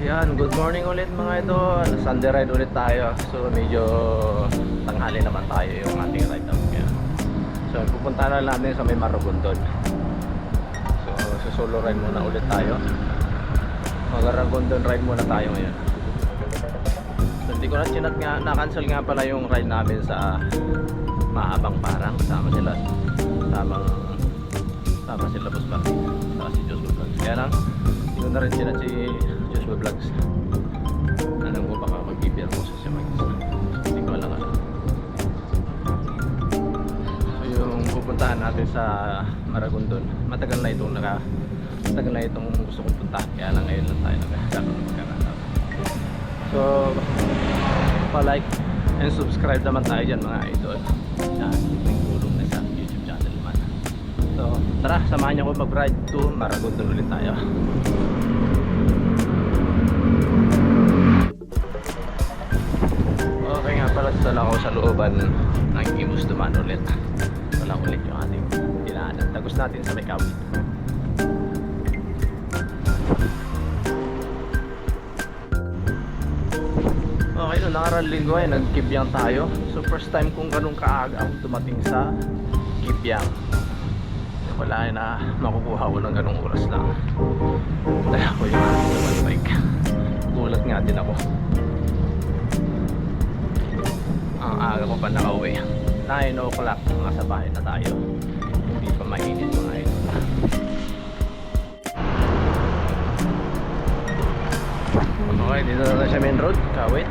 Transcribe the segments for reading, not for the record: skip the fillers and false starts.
Yan, good morning ulit mga idol. Sunday ride ulit tayo. So medyo tanghali naman tayo yung ating ride up kaya. So pupunta na natin sa may Maragondon. So solo ride muna ulit tayo. Maragondon ride muna tayo ngayon. So hindi ko na chinat nga, na-cancel nga pala yung ride namin sa Mahabang Parang. Sama sila Boss Party. Saka si Joshua Vlogs. Kaya lang, hindi ko na rin chinat si Joshua Vlogs. Alam ko baka mag-BBR mo sa mag-isa. Hindi ko alam. So yung pupuntahan natin sa Maragondon, matagal na itong gusto kong puntahan. Kaya lang ngayon lang tayo nagkakaroon ng pagkakataon. So pa-like and subscribe naman tayo dyan mga idol. May tulong na sa YouTube channel naman. So tara, samahan niyo ako mag-ride to Maragondon ulit tayo. Okay nga pala, dala ako sa looban ng Imus duman ulit. Wala ulit yung ating dinaanan. Tagos natin sa may Kawit. Okay, noong nakarang linggo ay nag-Kibyang tayo. So first time kung ganun kaaga akong dumating sa Kibyang. Wala na makukuha ko ng ganung oras lang. Dala ko yung ating bike. Gulat nga din ako. Ang aga ko pa nakauwi. 9 o'clock nasa bahay na tayo. Hindi pa mainit mga ito. Okay, dito na sa main road, Kawit.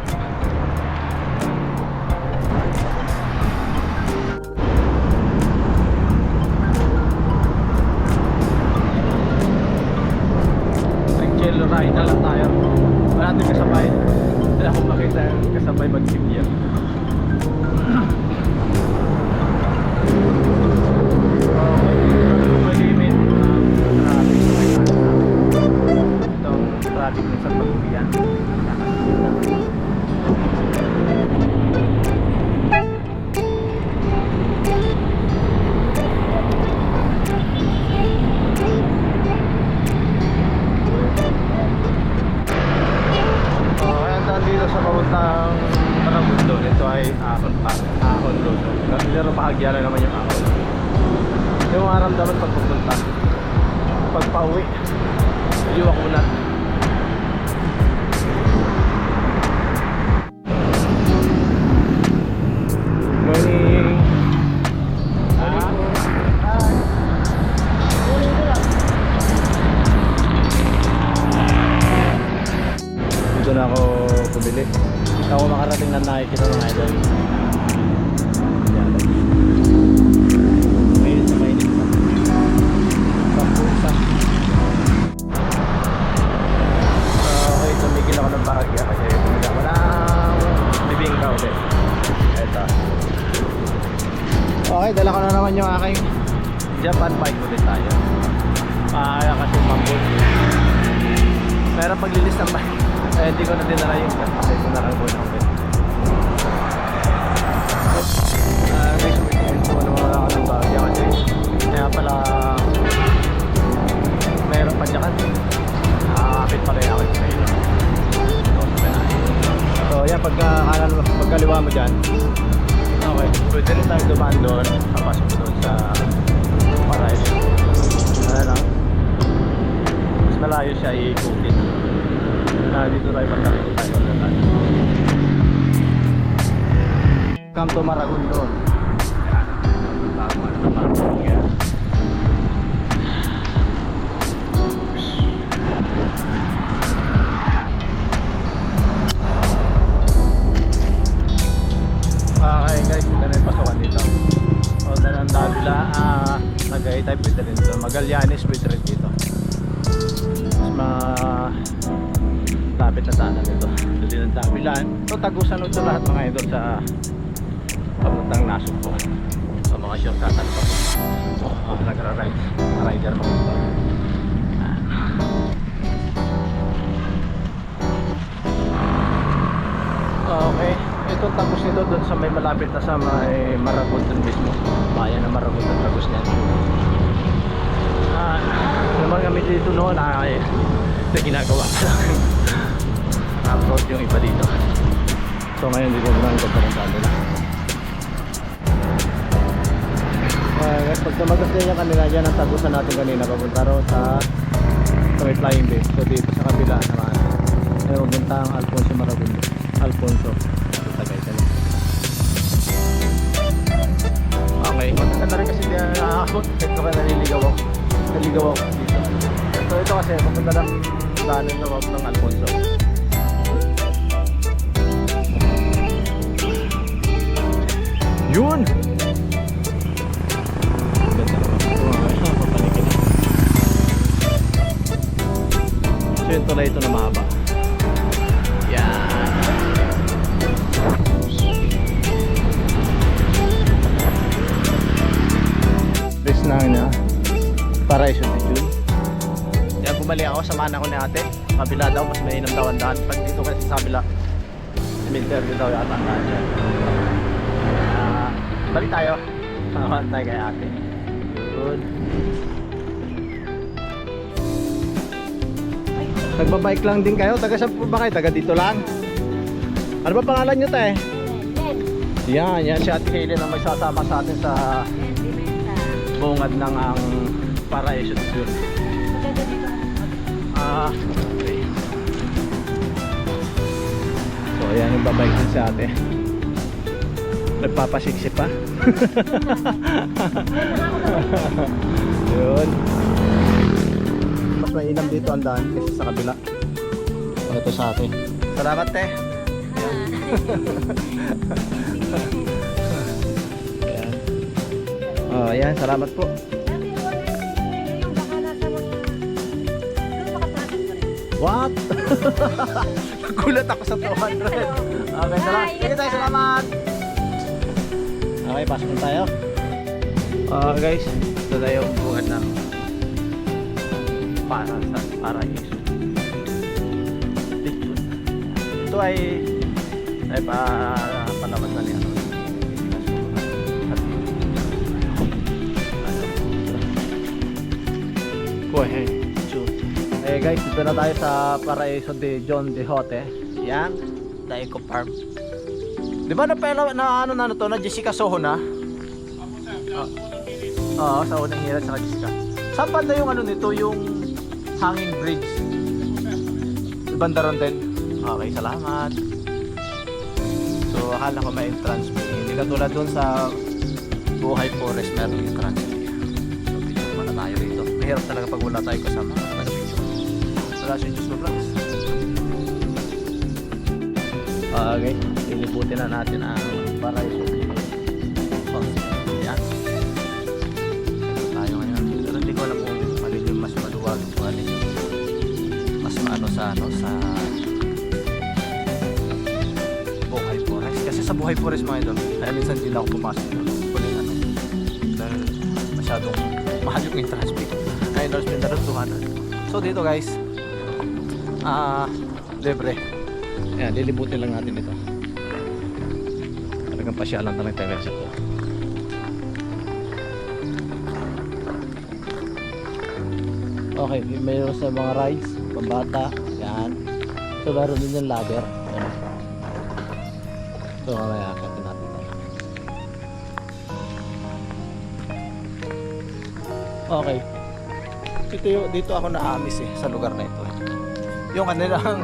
Nag-chill ride na lang tayo. Wala natin kasabay. Wala akong makita yung kasabay mag-Kibyang. Traffic ng sa pag-uwian. Dito sa papuntang Maragondon, ito ay Ahon Road. Pero bahagya na naman yung Ahon. Yung maramdaman pagpupunta, pagpa-uwi, medyo ako na. Morning. Dito na ako pumili. Dito ako makarating na nakikita ng idol. Mainit na mainit na. Pagpunta. Okay, tumigil ako ng bahagya kasi walang bibingka ulit. Eto. Okay, dala ko na naman yung aking Japan bike ulit tayo. Kaya kasi mambot. Pero paglilis ng bike, hindi ko na dinala yung kasi ito na lang po ng bike. Guys, umitin po naman ako ng bagya kasi kaya pala mayroon pa dyan. Nakakapit pala yung akin sa ilo. So yan, pagkaliwa mo dyan, okay, pwede rin tayo dumaan doon. Papasok doon sa Paray. Ano lang, mas malayo siya iikutin. Dito tayo pagkakita tayo. Come to Maragondon. Okay guys, ito na yung pasokan dito. O Danan Davila, Tagaytay pwede rin dito. Magallanes pwede rin dito. Mas lapit na sana nito. Dito ng Davilan. So tagusan ito lahat mga idol sa papuntang Nasugbo. So mga shortcutan pa. Nagra-ride. Rider mga ito. Okay. Ito tagos nito doon sa may malapit na sa may Maragondon mismo. Bayan na Maragondon tagos niyan. Naman kami dito noon ay na ginagawa pa lang upload yung iba dito. So ngayon dito naman magpapunta nila. Guys, pag tumagas din yung kanila dyan ang tagusan natin kanina papunta ro sa may flying base. So dito sa kabila naman ay pupunta ang Alfonso Maragundo. Alfonso ito guys, ano? Okay, maganda na rin kasi di nakakakot. Ito ka naliligaw ako dito. So ito kasi pupunta ng daanan ng Alfonso. Yun! So yung tulay ito na mahaba. Yan. This na nga Paraiso de June. Kaya bumalik ako, samahan ako ni ate. Kabila daw, mas mainam daw ang daan. Pag dito kasi sa kabila, cemetery daw yata ang daan dyan. Balik tayo. Samahan tayo kay ate. Good. Nagbabike lang din kayo? Taga saan po ba kayo? Taga dito lang? Ano ba pangalan nyo tayo? Yan si Ate Helen ang magsasama sa atin sa bungad ng ang Paraiso de June. Okay. So ayan, nagbabike din si ate. Nagpapasiksi pa. Yun. Mas mainam dito ang daan kasi sa kabila. Ito sa atin. Salamat te. Ayan. Oh, ayan, salamat po. What? Nagulat ako sa 200. Okay, salamat. Sige tayo, salamat. Okay, pasok na tayo. Guys, ito tayo yung buwan ng Paraiso. Ito ay palabas na niya. Guys, dito na tayo sa Paraiso de John Dijote. Yan, the Eco Farm. Di ba na Jessica Soho na? Oo, sa unang hira sa Jessica. Saan banda yung nito, yung hanging bridge? Bandaron din. Okay, salamat. So, akala ko may entrance fee. Hindi katulad dun sa Buhay Forest, meron yung entrance fee. So, video naman na tayo rito. Mahirap talaga pag wala tayo kasama. Wala siya Diyos Vlogs. Okay, iliputin na natin ang Paraiso. Yan. Tayo ngayon. Pero hindi ko alam kung alin yung mas maluwag o alin yung mas maano sa Buhay Forest. Kasi sa Buhay Forest mga idol, kaya minsan hindi na ako pumasok dahil masyadong mahal yung entrance fee. Kaya entrance fee na rin 200. So dito guys, libre. Ayan, lilibutin lang natin ito. Talagang pasyalan talagang tayo sa ito. Okay, mayroon sa mga rides, pambata. Yan. So, meron din yung ladder. Ayan. So, mamaya akatin natin ito. Okay. Dito ako na-amis sa lugar na ito. Yung kanilang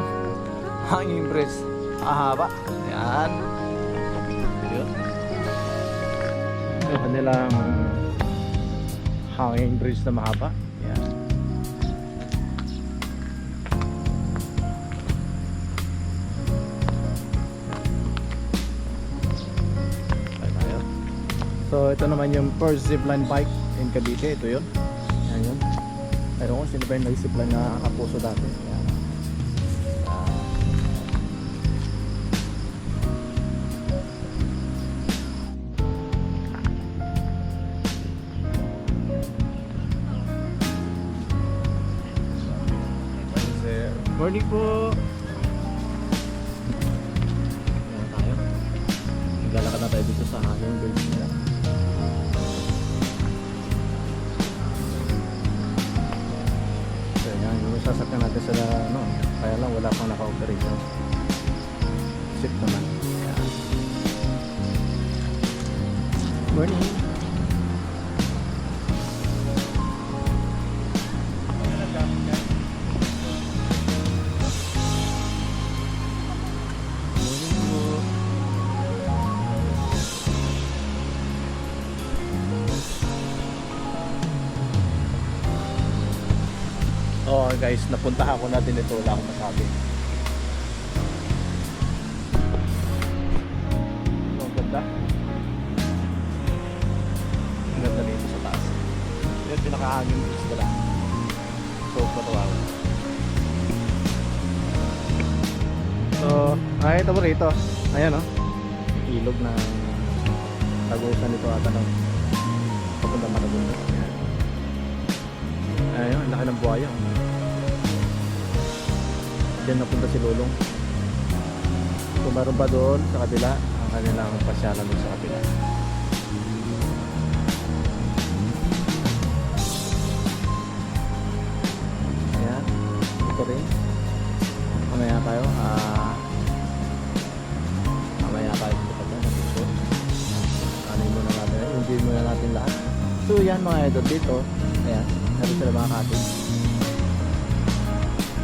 hanging bridge, mahaba. Ayan. Yun. Yung kanilang hanging bridge na mahaba. Ayan. Tayo. So ito naman yung first zipline bike in Cavite. Ito yun. Ayan yun. Pero kung sino ba yung nag-zipline na Kapuso dati. Ayan. Morning po. Ayan tayo. Naglalakad na tayo dito sa hanging bridge nila. So yan, yung sasakyan natin sa kaya lang wala pang naka-operation. exit naman. Ayan. Morning. Oh guys, napuntahan ko na din ito, wala akong masabi. So, ang ganda. Ang ganda dito sa taas. Yung pinakahangin bridge nila. So, patawaw. So, nakita mo rito. Ayan o. Ilog ng tagusan nito ata ng papunta Maragondon. Ayun, laki ng buhaya. Diyan napunta si Lulong. Kung meron pa doon sa kabila, ang kanilang pasyalan doon sa kabila. Ayan, ito rin. Mamaya tayo. Mamaya tayo dito pa tayo. Ano muna natin, enjoy muna natin lahat. So yan mga idol dito. Ayan. Meron sila mga cottage.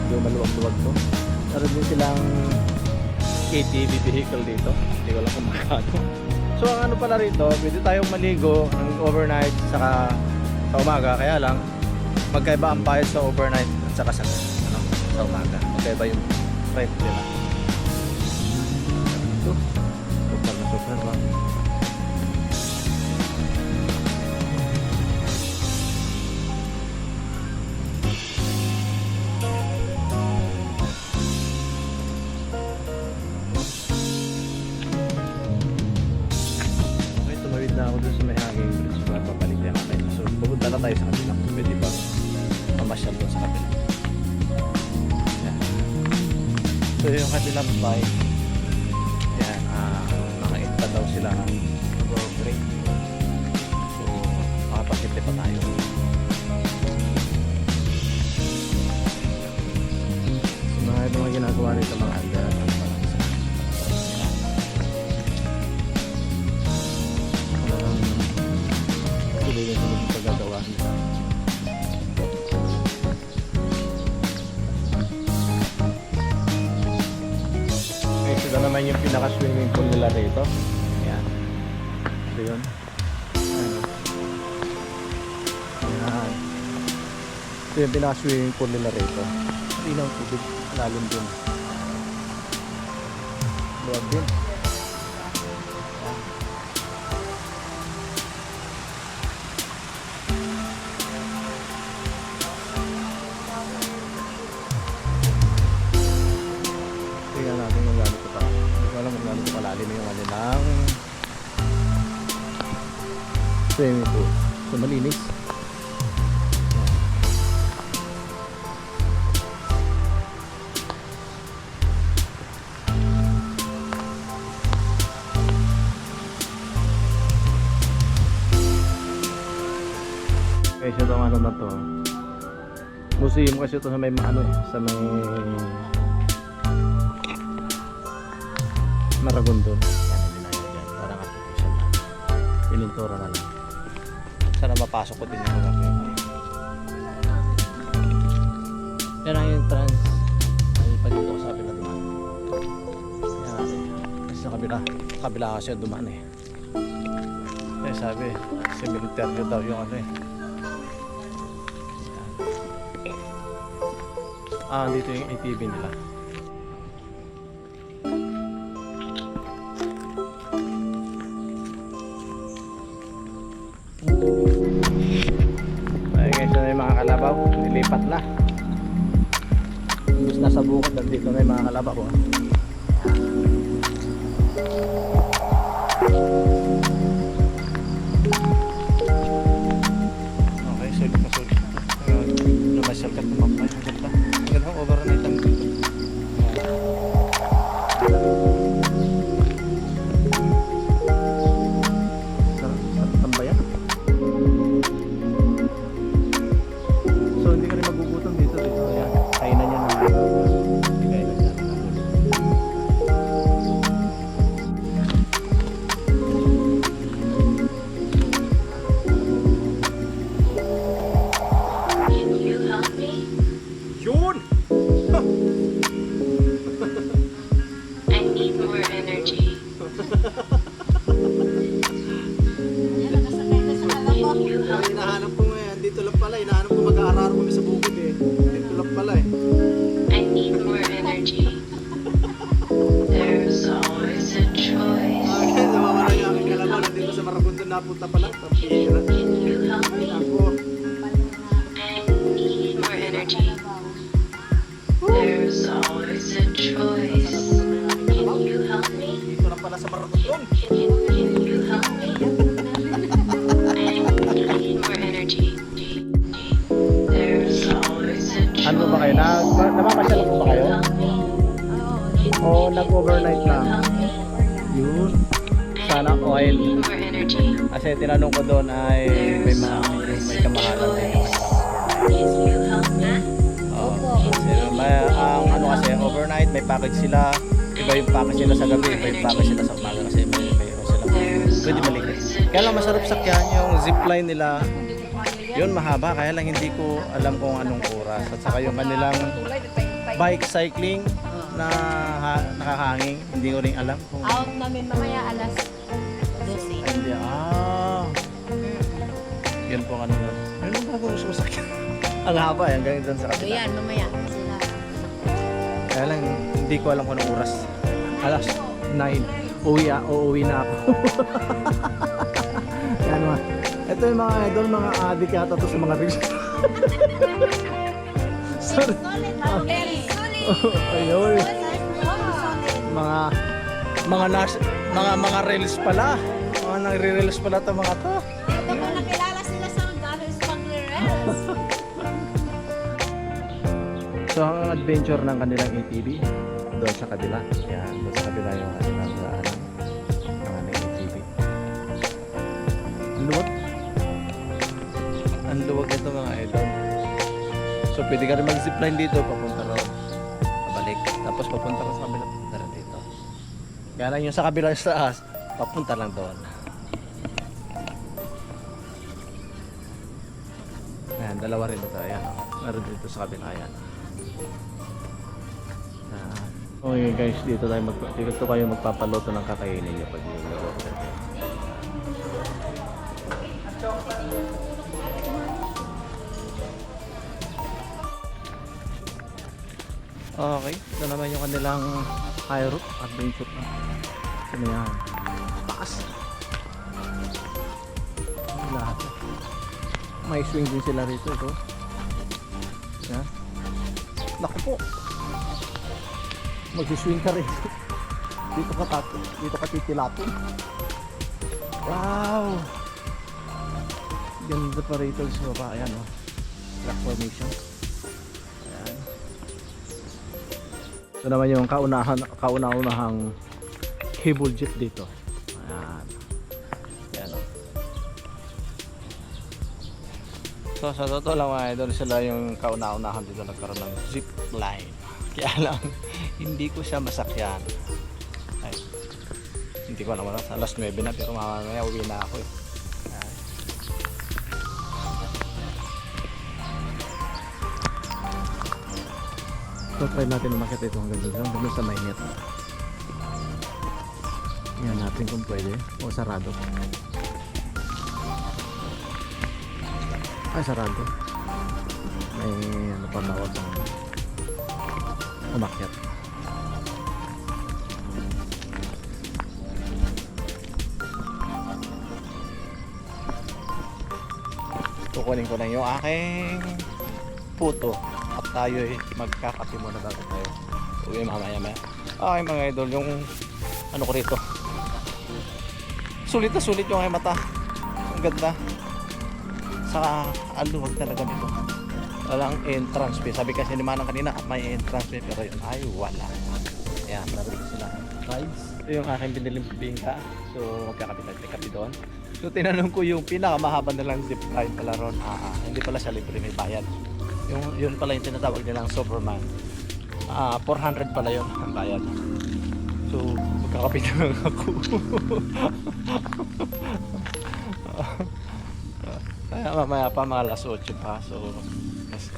Medyo maluwag-luwag to. Meron din silang KTV vehicle dito. Hindi ko lang kung magkano. So ang ano pala rito, pwede tayong maligo ng overnight saka sa umaga. Kaya lang, magkaiba ang bayad sa overnight at saka sa umaga. Magkaiba yung rate nila. Ito. Super na super ba? Na ako dun sa may hanging bridge para papalik yan natin. So pupunta na tayo sa kabila. Pwede ba mamasyal doon sa kabila. Yan. So yung kabilang bike, yan, mga 8 pa daw sila mag-break. So makapasipli pa tayo. So mga ginagawa nito mga handa at ang balance. Tuloy na sunod yung paggagawa nila. Okay, so ito naman yung pinaka-swimming pool nila rito. Ayan. So yun. Ayan. Ayan. Ito yung pinaka-swimming pool nila rito. Inaw tubig. Lalim din. Luwag din. Tingnan natin kung gano'n ito pa. Hindi ko alam kung gano'n ito palalim yung kanilang swimming pool. So malinis. Okay, so itong ano na to. Museum kasi ito sa may ano eh, sa may Maragondon. Yan, hindi na yan dyan. Parang artificial na. Pinintura na lang. Sana mapasok ko din yung mga kayo. Yan ang yung trans. Ay, pag dito ko sa kabila dumaan. Yan natin. Kasi sa kabila kasi dumaan eh. Kaya sabi, cemetery daw yung ano eh. Dito yung ATV nila. Ay guys, na yung mga kalabaw, nilipat na. Imbis na sa bukod, nandito na yung mga kalabaw. Okay, sulit na sulit. Namasyal ka tumapay. Ang ganda, overnight ang dito. Sarap tambayan. So hindi ka rin magugutom dito. Ayan, kainan niya na. Hindi kainan niya. napunta pa lang. Pampira. Ay, ako. More energy. There's always a choice. Can you help me? Dito lang pala sa Maragondon. Can you help me? More energy. There's always a choice. Ano ba kayo? Namamasyal po ba kayo? Oo, nag-overnight lang. Yun. Sana oil. More energy. Kasi tinanong ko doon ay may kamahalan na yung Can you help me? kasi ang ano kasi overnight may package sila, iba yung package nila sa gabi, iba yung package nila sa umaga kasi mayroon sila pwede malikit. Kaya lang masarap sakyan yung zipline nila, yun mahaba, kaya lang hindi ko alam kung anong oras at saka yung kanilang bike cycling na nakahanging, hindi ko rin alam kung Out namin mamaya alas 12. hindi, yun po ano doon, yun ang bago gusto ko sakyan. Ang haba, hanggang doon sa So kapila. yan, mamaya sila. Kaya lang, hindi ko alam kung anong oras. Alas 9. Uuwi na ako. Yan mga. Ito yung mga idol, mga adik yata to sa mga reels. Sorry. Very solid. Ayun. Mga reels pala. Mga nagre-reels pala to mga to. Ito ko nakilala sila sa Gano's Smugglerers. So ang adventure ng kanilang ATV doon sa kabila. Yan, doon sa kabila yung kanilang ATV. Ang luwag. Ang luwag ito mga idol. So pwede ka rin mag-zipline dito papunta ron. Pabalik. Tapos papunta ka sa kabila, papunta rin dito. Kaya lang yung sa kabila sa taas, papunta lang doon. Ayan, dalawa rin ito. Ayan, meron dito sa kabila. Ayan. Okay guys, dito kayo magpapaluto ng kakainin niyo pag yung nag-order. Okay, ito naman yung kanilang high route adventure na. Ano yan? Taas! Lahat. May swing din sila rito ito. Yan. Naku po! Magsiswing ka rin. Dito ka titilapon. Wow! Ganda pa rito sa baba. Ayan o. Rock formation. Ayan. Ito naman yung kauna-unahang cable jet dito. Ayan. Ayan o. So sa totoo lang mga idol, sila yung kauna-unahan dito nagkaroon ng zip line. Kaya lang, hindi ko siya masakyan. Ay, hindi ko naman alas 9 na pero mamaya uwi na ako eh. Ay. So try natin umakit ito hanggang doon sa mainit. Yan natin kung pwede o sarado. Ay sarado. May ano pa nawag ng umakyat. Kukunin ko na yung aking puto at tayo magkakape muna bago tayo uwi mamaya. Okay mga idol, yung ano ko rito, sulit na sulit yung aking mata. Ang ganda, saka aluwag talaga nito. Walang entrance fee. Sabi kasi ni Manang kanina may entrance fee pero yun ay wala. Ayan, narinig sila rides. Ito yung aking biniling bingka. So magkakapi doon. So tinanong ko yung pinakamahaba nilang zip line pala ron. Hindi pala siya libre, may bayad. Yun pala yung tinatawag nilang Superman. 400 pala yun ang bayad. So magkakapi na lang ako. Kaya mamaya pa mga alas 8 pa. So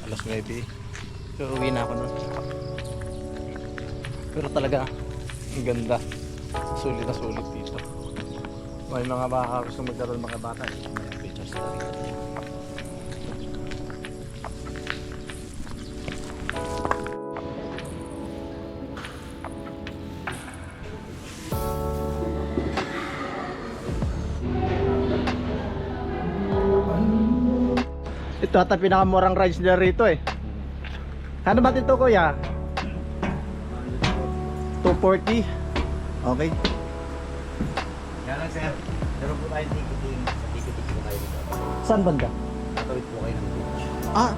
alas 9. So uwi na ako nun. Pero talaga ang ganda. Sulit na sulit dito. May mga baka gusto magkaroon mga baka. May pictures na rin. Ito ata pinakamurang rides nila rito eh. Ano ba ito kuya? 240. Okay. Kaya lang sir, meron po tayo ticketing. Ticketing po tayo dito. Saan banda? Tatawid po kayo ng beach. Ah,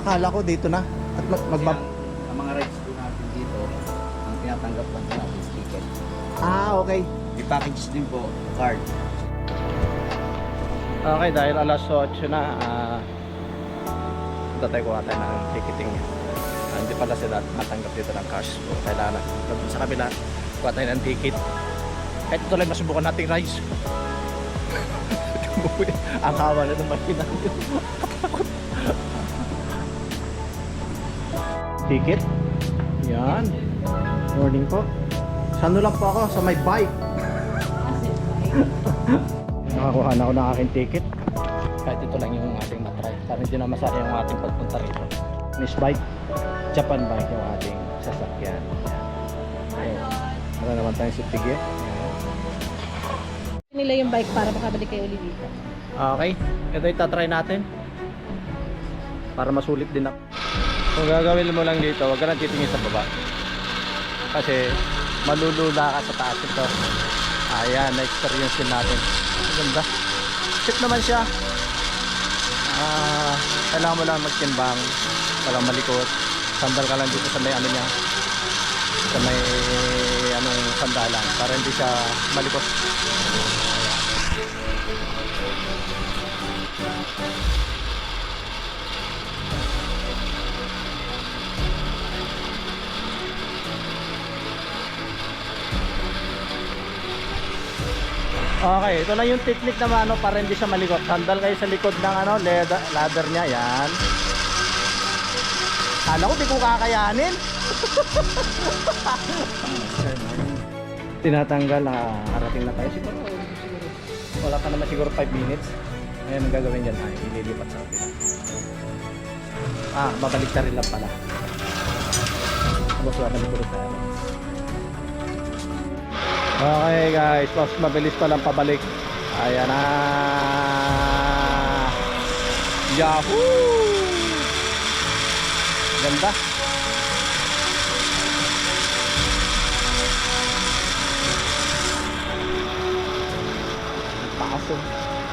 akala ko dito na. At Kasi magbab... ang mga rides po natin dito, ang tinatanggap lang po natin is ticket. Ah, okay. May package din po, card. Okay, dahil alas 8 na, punta tayo kuha tayo ng ticketing. Hindi pala sila matanggap dito ng cash. So, kailangan sa kabila, kuha tayo ng ticket. Kahit ito lang masubukan nating rides. Ang hawa na ng makina. Ticket. Yan. Morning po. Saan lang po ako? Sa may bike. Nakakuha na ako ng aking ticket. Kahit ito lang yung ating matry. Para hindi na masaya yung ating pagpunta rito. Miss Bike. Japan Bike yung ating sasakyan. Ayun. Ano naman tayong sitige. Nila yung bike para makabalik kayo ulit dito. Okay. Ito itatry natin. Para masulit din ako. Kung gagawin mo lang dito, huwag ka nang titingin sa baba. Kasi malulula ka sa taas ito. Ayan, na-experience din natin. Ang ganda. Check naman siya. Kailangan mo lang magtimbang. Walang malikot. Sandal ka lang dito sa may ano niya. Sa may anong sandalan. Para hindi siya malikot. Okay, ito lang yung technique naman ano, para hindi siya malikot. Sandal kayo sa likod ng ano, ladder niya, yan. Kala ko di ko kakayanin. Tinatanggal na harating na tayo siguro. Wala pa naman siguro 5 minutes. Ngayon ang gagawin dyan ay ililipat sa akin. Babalik na rin lang pala. Tapos wala na tayo. Okay guys, mas mabilis pa lang pabalik. Ayan na. Yahoo! Ganda. Paso.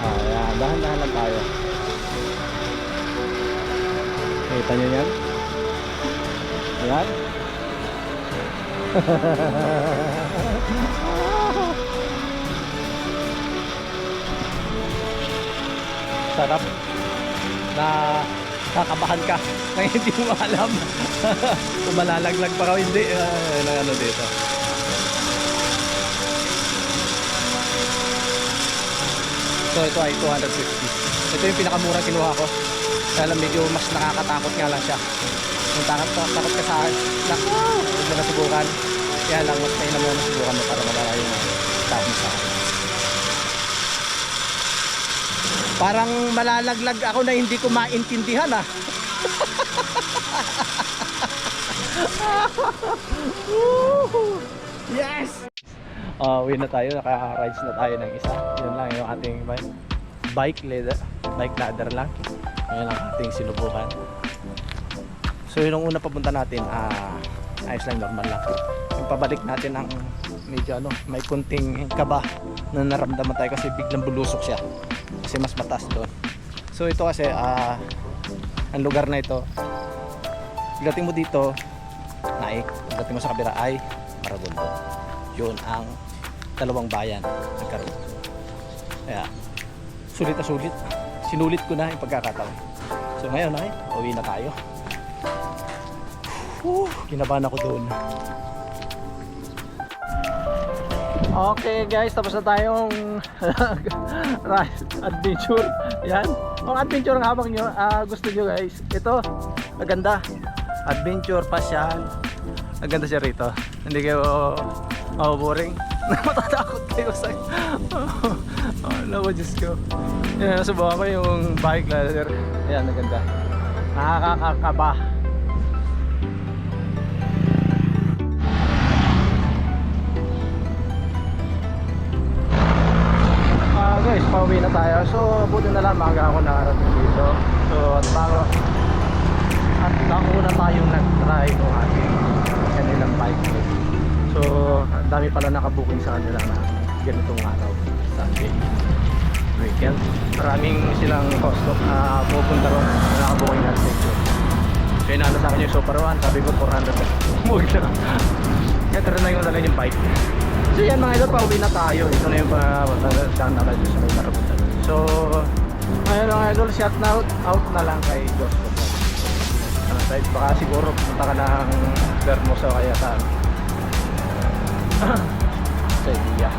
Ayan, dahan-dahan lang tayo. Kita nyo yan? Ayan. Sarap na kakabahan ka na hindi mo alam kung malalaglag pa ka o hindi ano dito. So ito ay 250. Ito yung pinakamurang kinuha ko. Kaya lang medyo mas nakakatakot nga lang siya. Kung takot ka sa huwag mo nasubukan. Kaya lang mas mainam mo nasubukan mo para mawala yung takot mo sa akin. Parang malalaglag ako na hindi ko maintindihan ah. Yes! Uwi na tayo, naka-rides na tayo ng isa. Yun lang yung ating bike ladder lang. Yun ang ating sinubukan. So yun ang una papunta natin, ayos lang, normal lang. Yung pabalik natin ang medyo may kunting kaba na naramdaman tayo kasi biglang bulusok siya. Kasi mas mataas doon. So ito kasi ang lugar na ito, pagdating mo dito Naik, pagdating mo sa kabila ay Maragondo. Yun ang dalawang bayan nagkaroon. Kaya sulit na sulit, sinulit ko na yung pagkakataon. So ngayon ay uwi na tayo. Kinabahan ako doon. Okay guys, tapos na tayong adventure. Yan. Kung adventure ang habang nyo, gusto nyo guys, ito, maganda. Adventure, pasyal. Maganda siya rito. Hindi kayo boring. Matatakot kayo sa Diyos ko. Yan, nasubukan ko yung bike ladder. Ayan, maganda. Nakakakaba. Guys, pauwi na tayo. So buti na lang maaga ako nakarating dito. So bike trip. So ang dami pala nakabuking sa kanila na ganitong araw, Sunday weekend. Maraming silang custom na pupunta ron na nakabuking na station. So inano sa akin yung Super One, sabi ko 400 na. Huwag na. Kaya trinay ko na lang yung bike. So yan mga idol, pauwi na tayo. Ito na yung saan na kayo sa may marabutan. So ngayon mga idol, shout out na lang kay Diyos. Baka siguro pumunta ka ng Vermosa kaya sa Sevilla.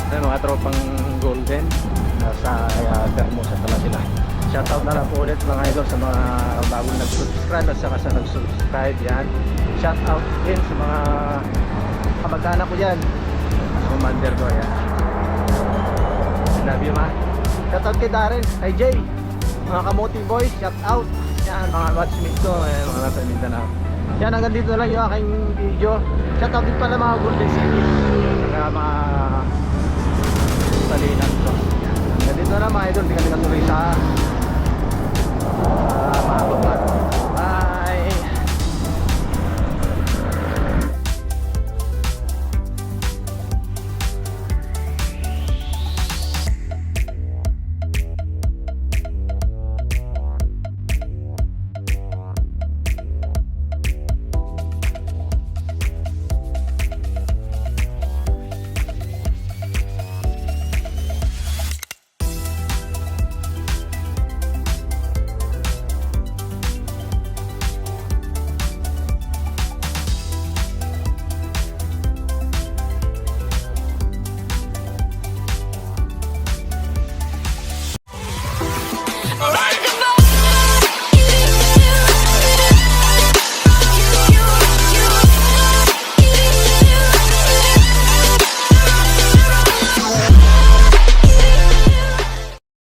Mga tropang golden nasa Vermosa pala sila. Shoutout na lang po ulit mga idol sa mga bagong nag-subscribe at saka sa nag-subscribe yan. Shoutout din sa mga kamag-anak ko dyan, sa commander ko yan. I love you ma. Shoutout kay Darren, kay Jay, mga Kamuti Boys, shoutout yan, mga watchmates ko, mga nasa Mindanao. Yan, hanggang dito na lang yung aking video. Shoutout din pala mga Golden City, saka mga Salinan ko. Hanggang dito na lang mga idol, hindi kami natuloy sa